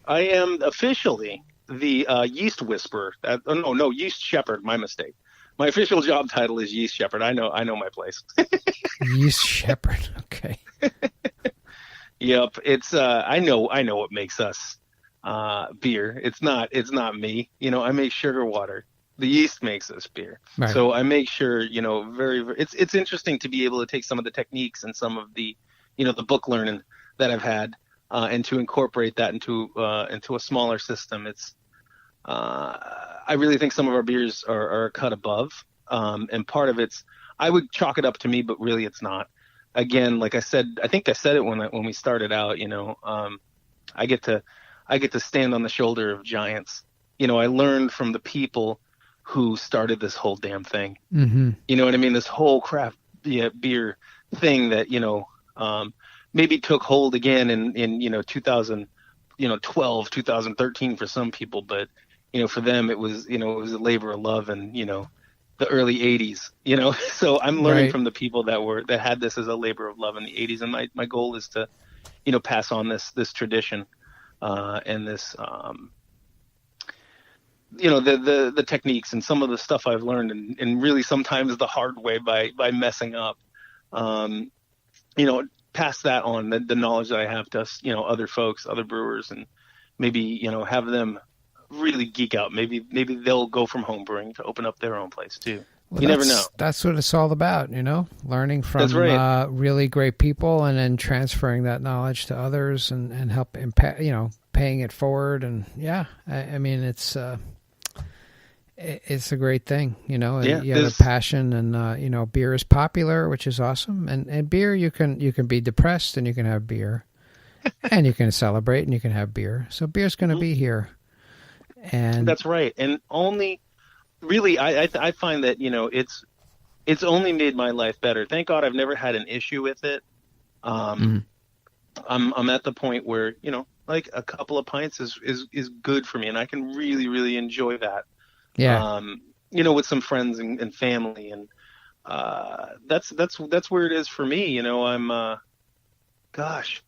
I am officially the yeast whisperer. No, yeast shepherd. My mistake. My official job title is yeast shepherd. I know my place. Yeast shepherd. Okay. Yep. It's I know what makes us beer. It's not me. I make sugar water. The yeast makes us beer. Right. So I make sure, very, very, it's interesting to be able to take some of the techniques and some of the, the book learning that I've had, and to incorporate that into a smaller system. It's, I really think some of our beers are a cut above. And part of I would chalk it up to me, but really it's not. Again, like I said, I think I said it when we started out, I get to stand on the shoulder of giants. I learned from the people who started this whole damn thing. Mm-hmm. You know what I mean? This whole craft beer thing that, maybe took hold again in 2012, 2013 for some people, but, for them it was a labor of love and, the early 80s, so I'm learning from the people that had this as a labor of love in the 80s. And my goal is to, pass on this tradition, and this, the techniques and some of the stuff I've learned and really sometimes the hard way by messing up, pass that on, the knowledge that I have to, other folks, other brewers, and maybe, have them really geek out. Maybe they'll go from home brewing to open up their own place too. Well, you never know. That's what it's all about, learning from really great people and then transferring that knowledge to others and help impact, paying it forward. And I mean, it's a great thing, you have a passion, and beer is popular, which is awesome. And beer, you can be depressed and you can have beer, and you can celebrate and you can have beer. So beer's going to be here. And that's right. And only really, I find that, it's only made my life better. Thank God I've never had an issue with it. I'm at the point where, like a couple of pints is good for me, and I can really, really enjoy that. Yeah. With some friends and family, and that's where it is for me. I'm gosh,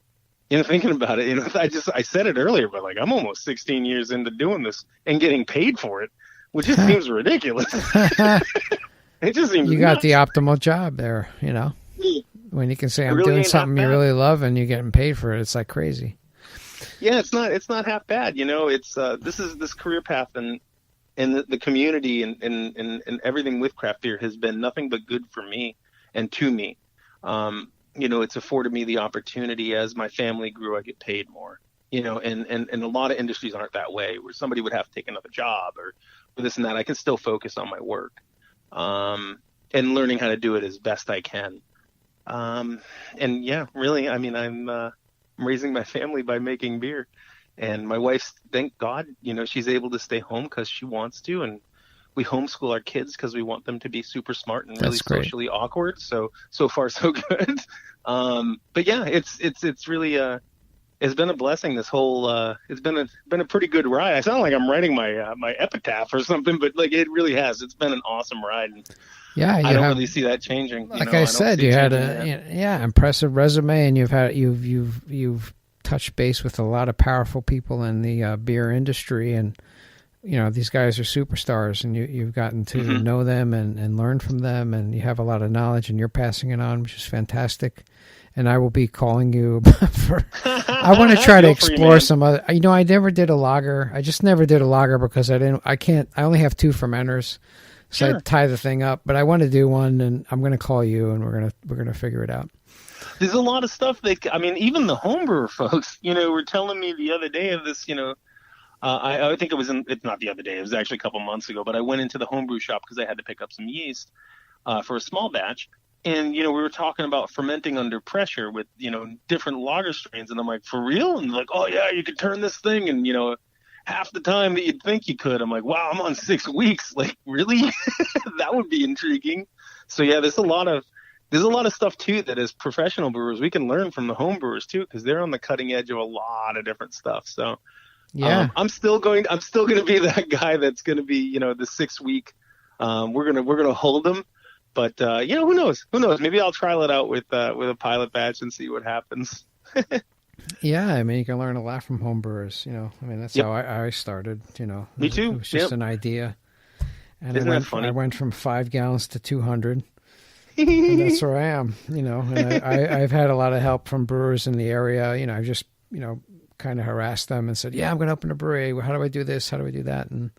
thinking about it, I said it earlier, but like I'm almost 16 years into doing this and getting paid for it, which just seems ridiculous. It just seems you got the optimal job there, when you can say I'm doing something you really love and you're getting paid for it. It's like crazy. Yeah, it's not half bad. It's this career path and the community and everything with craft beer has been nothing but good for me and to me. It's afforded me the opportunity. As my family grew, I get paid more, and a lot of industries aren't that way, where somebody would have to take another job or this and that. I can still focus on my work, and learning how to do it as best I can. And yeah, really, I mean, I'm raising my family by making beer, and my wife, thank God, she's able to stay home because she wants to. And we homeschool our kids because we want them to be super smart and really socially awkward. So far so good. But yeah, it's really it's been a blessing. This whole it's been a pretty good ride. I sound like I'm writing my my epitaph or something, but like it really has. It's been an awesome ride. And yeah, I don't really see that changing. Like I said, you had a impressive resume, and you've touched base with a lot of powerful people in the beer industry, and these guys are superstars, and you've gotten to know them and learn from them, and you have a lot of knowledge, and you're passing it on, which is fantastic. And I will be calling you I want to try to explore some other. I never did a lager. I just never did a lager because I only have 2 fermenters, so I tie the thing up. But I want to do one, and I'm going to call you, and we're gonna figure it out. There's a lot of stuff even the homebrewer folks, were telling me the other day of this, I think it's not the other day, it was actually a couple months ago, but I went into the homebrew shop because I had to pick up some yeast for a small batch. And, we were talking about fermenting under pressure with, different lager strains. And I'm like, for real? And like, oh yeah, you could turn this thing in, half the time that you'd think you could. I'm like, wow, I'm on 6 weeks. Like, really? That would be intriguing. So yeah, there's a lot of stuff too that as professional brewers we can learn from the home brewers too, because they're on the cutting edge of a lot of different stuff. So Yeah. I'm still going to be that guy that's going to be, the 6 week. We're gonna hold them, but who knows? Who knows? Maybe I'll trial it out with a pilot batch and see what happens. Yeah, I mean, you can learn a lot from homebrewers. I mean, that's how I started. Me too. It was just an idea, and Isn't that funny? I went from 5 gallons to 200. And that's where I am. And I've had a lot of help from brewers in the area. I've just kind of harassed them and said, "Yeah, I'm going to open a brewery. How do I do this? How do I do that?" And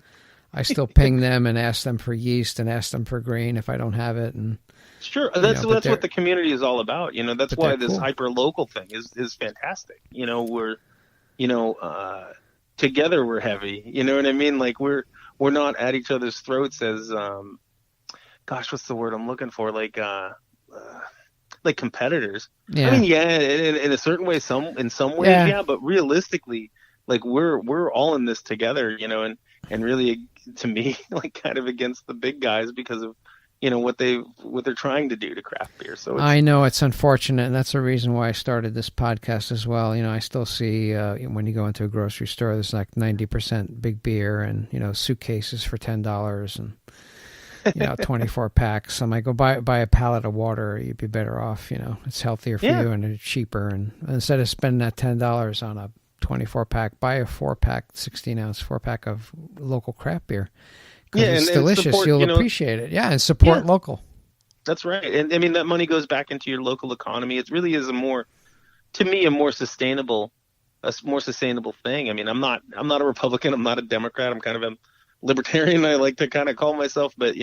I still ping them and ask them for yeast and ask them for grain if I don't have it. And sure, that's what the community is all about. That's why this cool. hyper local thing is fantastic. We're together we're heavy. You know what I mean? Like we're not at each other's throats as what's the word I'm looking for? Like competitors. Yeah. I mean, in a certain way, in some ways, yeah. But realistically, like we're all in this together. And really, to me, like kind of against the big guys because of what they're trying to do to craft beer. So I know it's unfortunate, and that's the reason why I started this podcast as well. I still see when you go into a grocery store, there's like 90% big beer and suitcases for $10 and 24 packs. I'm like, go buy a pallet of water. You'd be better off. It's healthier for you and it's cheaper. And instead of spending that $10 on a 24 pack, buy a 4-pack, 16-ounce 4-pack of local craft beer. It's delicious. Support, you'll appreciate it. Yeah, and support local. That's right. And I mean, that money goes back into your local economy. It really is a more sustainable thing. I mean, I'm not a Republican. I'm not a Democrat. I'm kind of a libertarian. I like to kind of call myself, but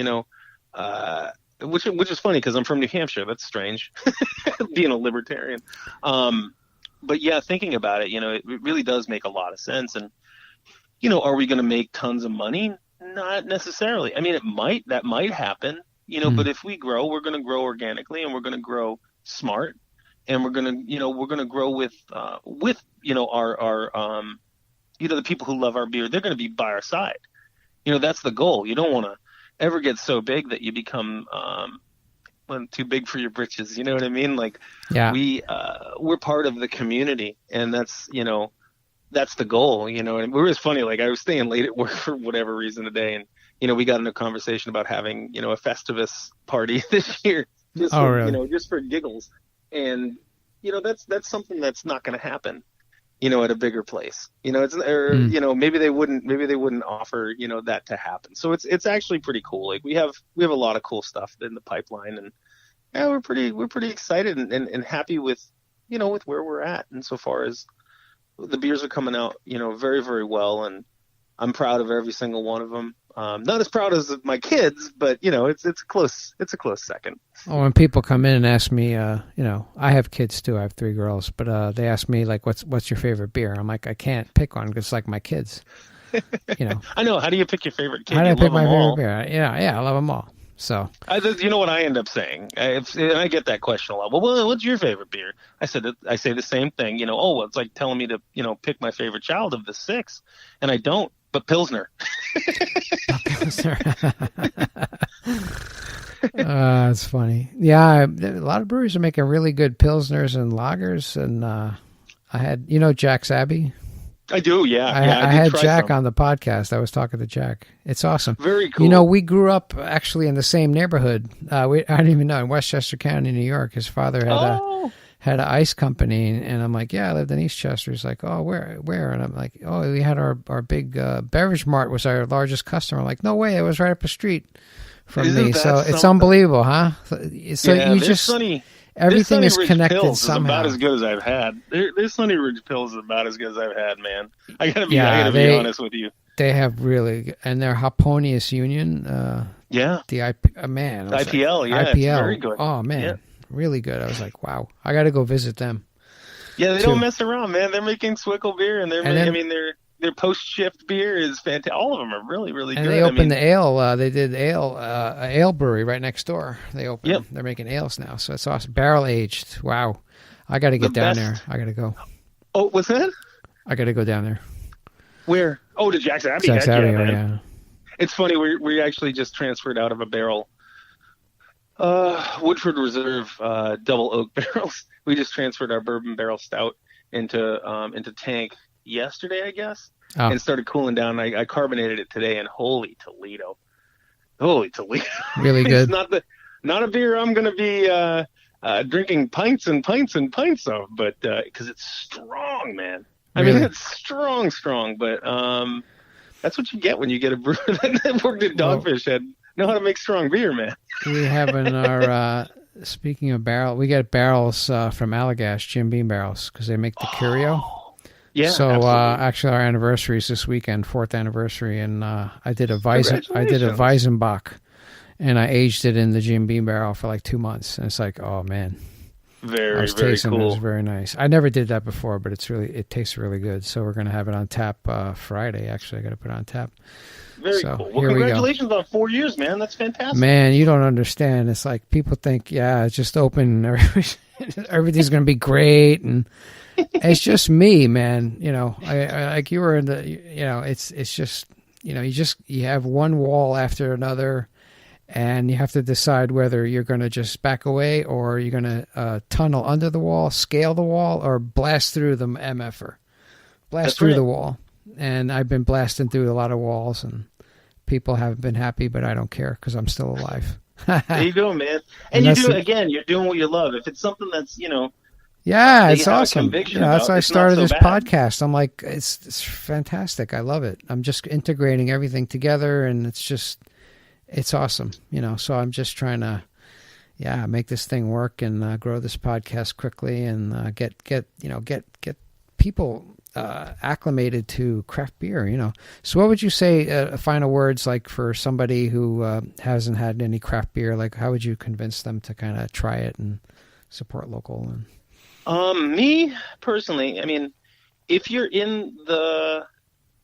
which is funny because I'm from New Hampshire. That's strange, being a libertarian. But yeah, thinking about it, it really does make a lot of sense. And, are we going to make tons of money? Not necessarily. I mean, that might happen, but if we grow, we're going to grow organically and we're going to grow smart and we're going to grow with our, the people who love our beer. They're going to be by our side. That's the goal. You don't want to ever get so big that you become, too big for your britches. You know what I mean? Like, we're part of the community, and that's the goal. And it was funny. Like, I was staying late at work for whatever reason today, and we got into a conversation about having a Festivus party this year, really? Just for giggles, and that's something that's not going to happen. At a bigger place, maybe they wouldn't offer, that to happen. So it's actually pretty cool. Like we have a lot of cool stuff in the pipeline, and we're pretty excited and happy with, with where we're at. And so far as the beers are coming out, very, very well. And I'm proud of every single one of them. Not as proud as my kids, but it's a close second. Oh, when people come in and ask me, I have kids too. I have 3 girls, but they ask me like, what's your favorite beer? I'm like, I can't pick one because it's like my kids. I know. How do you pick your favorite kid? How do I pick my favorite beer? Yeah, I love them all. So you know what I end up saying? And I get that question a lot. Well, what's your favorite beer? I say the same thing. It's like telling me to pick my favorite child of the 6, and I don't. But Pilsner. Pilsner. It's funny. Yeah, a lot of breweries are making really good Pilsners and lagers. And I had, Jack's Abbey? I do, yeah. I had Jack on the podcast. I was talking to Jack. It's awesome. Very cool. We grew up actually in the same neighborhood. I didn't even know, in Westchester County, New York. His father had an ice company, and I'm like, yeah, I lived in Eastchester. He's like, oh, where? And I'm like, oh, we had our big beverage mart was our largest customer. I'm like, no way, it was right up the street from me. So it's unbelievable, huh? So you just Sunny, everything is connected Pills somehow. Is about as good as I've had. Their Sunny Ridge Pills is about as good as I've had, man. I gotta be honest with you. They have really, and their Hoponius Union. The IPL, IPL, it's very good. Oh man. Yeah. Really good. I was like, wow, I got to go visit them. Yeah, they don't mess around, man. They're making Swickle beer, and their post-shift beer is fantastic. All of them are really, really good. And they opened the ale. They did ale brewery right next door. They opened. Yep. They're making ales now, so it's awesome. Barrel aged. Wow, I got to get down there. I got to go. Oh, what's that? I got to go down there. Where? Oh, to Jack's Abbey. Jack's Abbey, yeah. It's funny. We actually just transferred out of a barrel. Woodford Reserve double oak barrels. We just transferred our bourbon barrel stout into tank yesterday, I guess, Oh. and started cooling down. I carbonated it today, and holy Toledo. Really good. It's not a beer I'm going to be drinking pints and pints and pints of, but because it's strong, man. I mean, it's strong, but that's what you get when you get a brewer that worked at Dogfish Head. Know how to make strong beer, man. We have in our, speaking of barrel, we get barrels from Allagash, Jim Beam barrels, because they make the Curio. Yeah. So actually, our anniversary is this weekend, 4th anniversary, and I did a Weizenbach, and I aged it in the Jim Beam barrel for like 2 months, and it's like, oh man, very cool. It was very nice. I never did that before, but it tastes really good. So we're gonna have it on tap Friday. Actually, I got to put it on tap. Very cool. Well, congratulations on 4 years, man. That's fantastic. Man, you don't understand. It's like people think, it's just open. Everything's going to be great. And it's just me, man. You know, I like you were in the, you know, it's just, you know, you have one wall after another and you have to decide whether you're going to just back away or you're going to tunnel under the wall, scale the wall, or blast through the MFer. Blast through the wall. And I've been blasting through a lot of walls, and people haven't been happy, but I don't care because I'm still alive. There you go, man. And you're doing what you love. If it's something that's, you know, it's awesome. That's why I started this podcast. I'm like, it's fantastic. I love it. I'm just integrating everything together, and it's awesome. You know, so I'm just trying to, make this thing work and grow this podcast quickly and get people acclimated to craft beer, you know. So what would you say final words like for somebody who hasn't had any craft beer? Like, how would you convince them to kind of try it and support local? And me personally, I mean, if you're in the,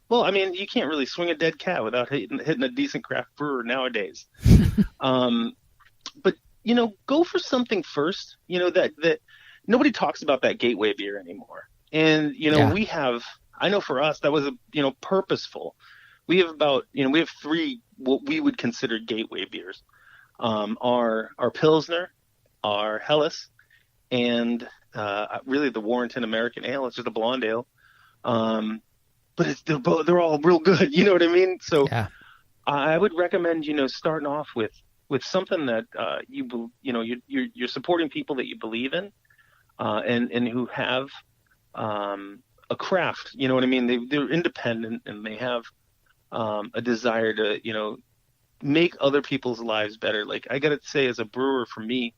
well, I mean, you can't really swing a dead cat without hitting a decent craft brewer nowadays. But you know, go for something first. You know, that nobody talks about that gateway beer anymore. And, you know, I know for us, that was, purposeful. We have we have 3, what we would consider gateway beers. Our Pilsner, our Helles, and really the Warrenton American Ale. It's just a blonde ale. But they're all real good. You know what I mean? So I would recommend, starting off with something that, you're supporting people that you believe in, and who have, a craft, you know what I mean? They're independent and they have a desire to, make other people's lives better. Like, I gotta say, as a brewer, for me,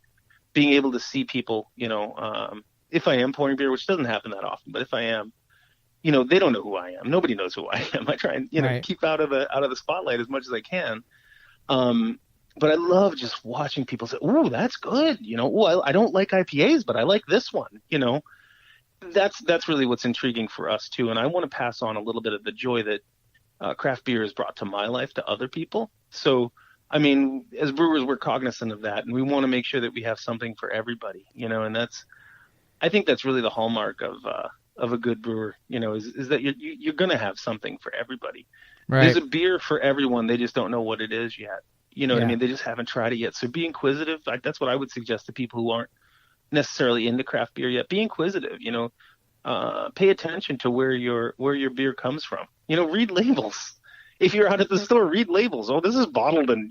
being able to see people, if I am pouring beer, which doesn't happen that often, but if I am, they don't know who I am. Nobody knows who I am. I try and keep out of the spotlight as much as I can. But I love just watching people say, "Oh, that's good." I don't like IPAs, but I like this one. That's really what's intriguing for us too. And I want to pass on a little bit of the joy that craft beer has brought to my life to other people. So, I mean, as brewers, we're cognizant of that, and we want to make sure that we have something for everybody, and I think that's really the hallmark of a good brewer, is that you're going to have something for everybody. Right. There's a beer for everyone. They just don't know what it is yet. What I mean? They just haven't tried it yet. So be inquisitive. That's what I would suggest to people who aren't necessarily into craft beer yet. Be inquisitive, pay attention to where your beer comes from. Read labels. If you're out at the store, read labels. Oh, this is bottled in,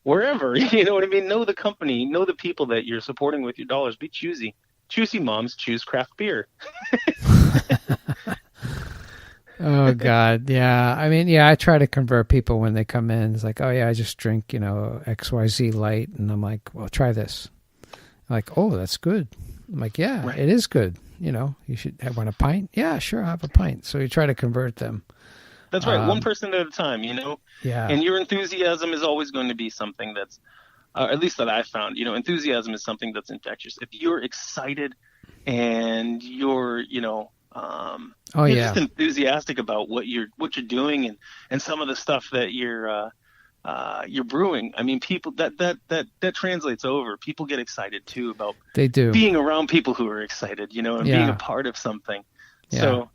wherever. You know what I mean? Know the company, know the people that you're supporting with your dollars. Be choosy. Choosy moms choose craft beer. Oh God. Yeah. I mean, I try to convert people when they come in. It's like, oh yeah, I just drink, XYZ light. And I'm like, well, try this. Like, oh, that's good. I'm like, yeah, It is good. You should want a pint. Yeah, sure. I'll have a pint. So you try to convert them. That's right. One person at a time, Yeah. And your enthusiasm is always going to be something that's, at least that I found, enthusiasm is something that's infectious. If you're excited and you're, just enthusiastic about what you're doing and some of the stuff that you're brewing. I mean, people that translates over. People get excited too about being around people who are excited, and being a part of something. Yeah. So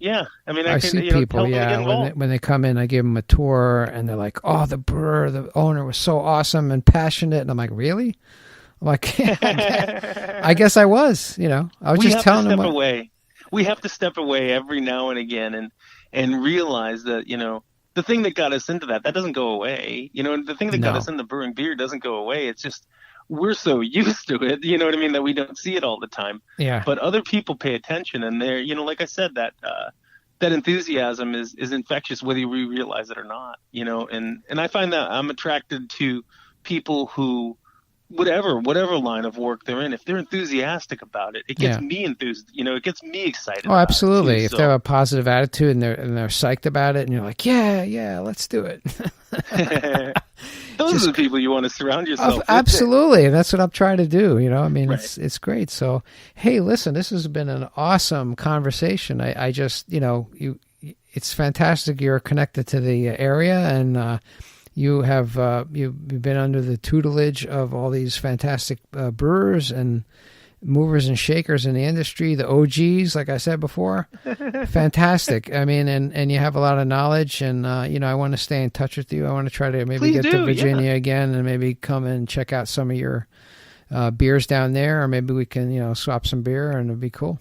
I mean, I see people. When they come in, I give them a tour, and they're like, "Oh, the owner was so awesome and passionate," and I'm like, "Really?" I'm like, "I guess I was." I was just telling them away. we have to step away every now and again and realize that, the thing that got us into that doesn't go away. And the thing that got us into brewing beer doesn't go away. It's just we're so used to it, you know what I mean, that we don't see it all the time. Yeah. But other people pay attention, and they're, like I said, that enthusiasm is infectious, whether we realize it or not, and I find that I'm attracted to people who, whatever line of work they're in, if they're enthusiastic about it, it gets me enthused, it gets me excited. Oh, absolutely. Too, if they have a positive attitude and they're psyched about it, and you're like, yeah, let's do it. Those are the people you want to surround yourself with. Absolutely. And that's what I'm trying to do. I mean, right. It's great. So, hey, listen, this has been an awesome conversation. I just, it's fantastic. You're connected to the area, and you have you've been under the tutelage of all these fantastic brewers and movers and shakers in the industry, the OGs, like I said before. Fantastic. I mean, and you have a lot of knowledge, and I want to stay in touch with you. I want to try to maybe get to Virginia again, and maybe come and check out some of your beers down there, or maybe we can swap some beer, and it'd be cool.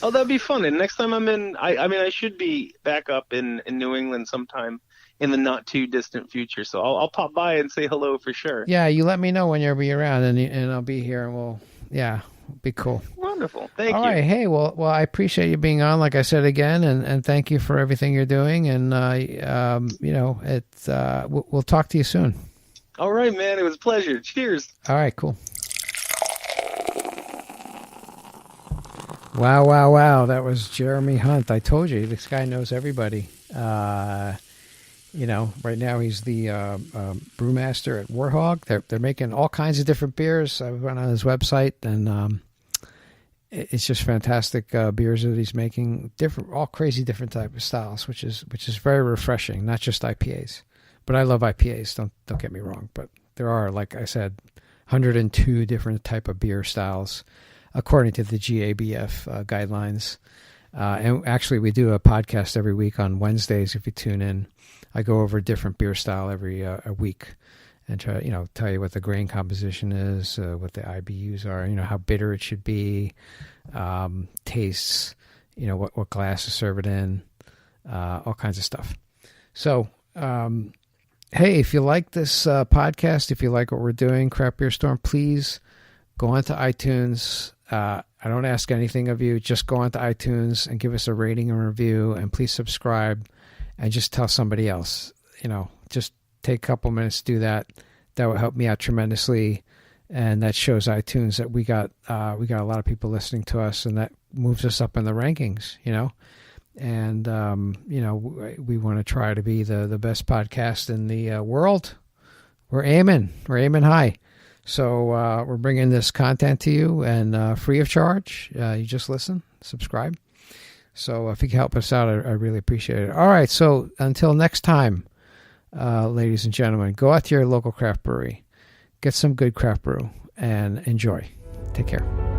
Oh, that'd be fun. And next time I'm in, I should be back up in New England sometime in the not too distant future, so I'll pop by and say hello for sure. Yeah, you let me know when you'll be around, and I'll be here, and we'll be cool. Wonderful. Thank you. All right. Hey, well, I appreciate you being on, like I said again, and thank you for everything you're doing. And we'll talk to you soon. All right, man. It was a pleasure. Cheers. All right. Cool. Wow. That was Jeremy Hunt. I told you, this guy knows everybody. Right now he's the brewmaster at Wort Hog. They're making all kinds of different beers. I went on his website, and it's just fantastic beers that he's making. All crazy different type of styles, which is very refreshing. Not just IPAs, but I love IPAs. Don't get me wrong. But there are, like I said, 102 different type of beer styles according to the GABF guidelines. And actually, we do a podcast every week on Wednesdays. If you tune in, I go over a different beer style every a week, and try tell you what the grain composition is, what the IBUs are, how bitter it should be, tastes, what glass to serve it in, all kinds of stuff. So, hey, if you like this podcast, if you like what we're doing, Craft Beer Storm, please go onto iTunes. I don't ask anything of you. Just go onto iTunes and give us a rating and review, and please subscribe, and just tell somebody else. Just take a couple minutes to do that. That will help me out tremendously, and that shows iTunes that we got a lot of people listening to us, and that moves us up in the rankings. And we want to try to be the best podcast in the world. We're aiming high. So we're bringing this content to you, and free of charge. You just listen, subscribe. So if you can help us out, I really appreciate it. All right, so until next time, ladies and gentlemen, go out to your local craft brewery, get some good craft brew, and enjoy. Take care.